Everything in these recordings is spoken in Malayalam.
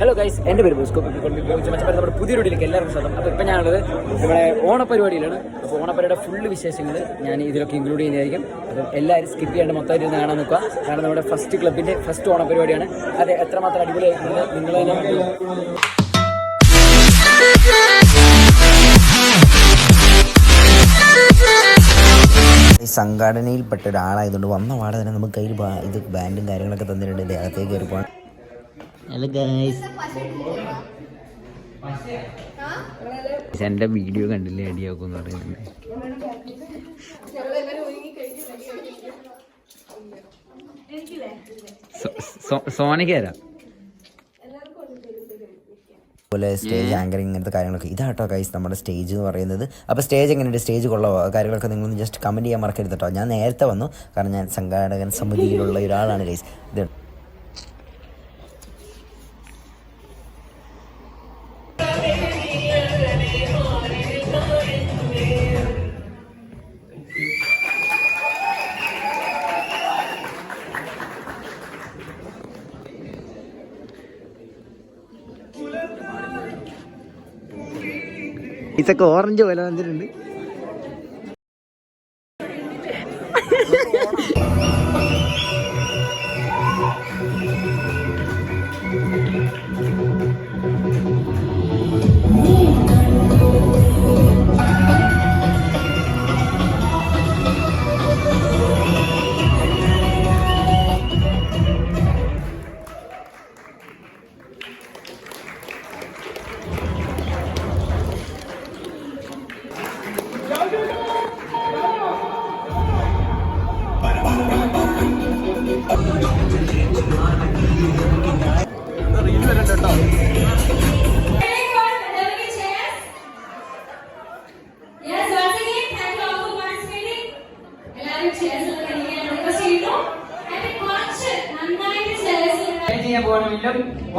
ഹലോ ഗൈസ്, എൻ്റെ പേര് ബോസ്കോ. നമ്മുടെ പുതിയ വീഡിയോയിലേക്ക് എല്ലാവർക്കും സ്വാഗതം. അപ്പോൾ ഇപ്പം ഞാനുള്ളത് നമ്മുടെ ഓണപരിപാടിയിലാണ്. അപ്പോൾ ഓണപ്പരിപാടിയുടെ ഫുള്ള് വിശേഷങ്ങൾ ഞാൻ ഇതിലൊക്കെ ഇൻക്ലൂഡ് ചെയ്യുന്നതായിരിക്കും. അപ്പം എല്ലാവരും സ്കിപ്പ് ചെയ്യാണ്ട് മൊത്തമായിട്ട് ഇരുന്ന് കാണാൻ നോക്കുക. കാരണം നമ്മുടെ ഫസ്റ്റ് ക്ലബിൻ്റെ ഫസ്റ്റ് ഓണപരിപാടിയാണ്. അത് എത്രമാത്രം അടിപൊളിയായിട്ടുണ്ട് നിങ്ങൾ സംഘടനയിൽപ്പെട്ട ഒരാളായതുകൊണ്ട് വന്ന പാടെ തന്നെ നമുക്ക് കയ്യിൽ ഇത് ബാൻഡും കാര്യങ്ങളൊക്കെ തന്നിട്ടുണ്ട്. അകത്തേക്ക് കയറി പോകാൻ. ഹലോ ഗൈസ്, എൻ്റെ വീഡിയോ കണ്ടില്ലേ അടിയാക്കുമെന്ന് പറയുന്നത്. സോണിക്ക് അതുപോലെ സ്റ്റേജ് ആങ്കറിങ് ഇങ്ങനത്തെ കാര്യങ്ങളൊക്കെ ഇതാട്ടോ ഗൈസ് നമ്മുടെ സ്റ്റേജ് എന്ന് പറയുന്നത്. അപ്പോൾ സ്റ്റേജ് എങ്ങനെയുണ്ട്, സ്റ്റേജ് കൊള്ളാമോ, കാര്യങ്ങളൊക്കെ നിങ്ങളൊന്ന് ജസ്റ്റ് കമൻറ്റ് ചെയ്യാൻ മറക്കരുത് കേട്ടോ. ഞാൻ നേരത്തെ വന്നു, കാരണം ഞാൻ സംഘാടകൻ സമിതിയിലുള്ള ഒരാളാണ് ഗൈസ്. ഇത് ഇതൊക്കെ ഓറഞ്ച് പോലെ വന്നിട്ടുണ്ട്.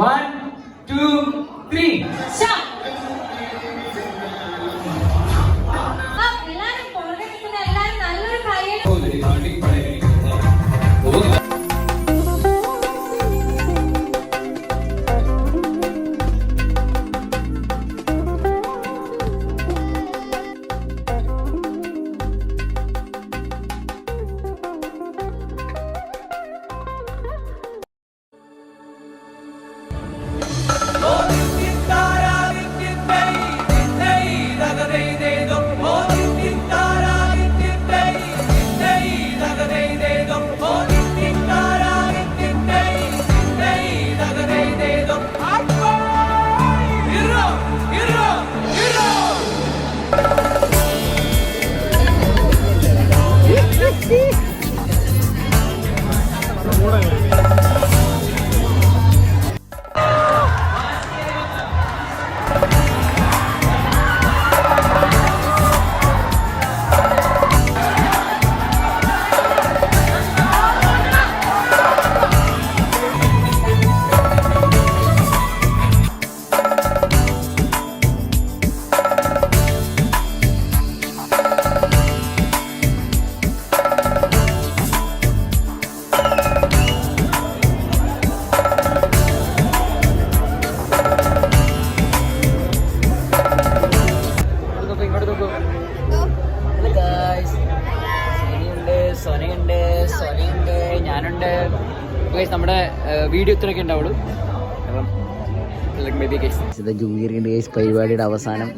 One, two, three. Shot. സോനയുണ്ട്, ഞാനുണ്ട്. നമ്മുടെ വീഡിയോ ഇത്രയൊക്കെ ഉണ്ടാവുള്ളൂ. അപ്പം ജൂനിയർ പരിപാടിയുടെ അവസാനം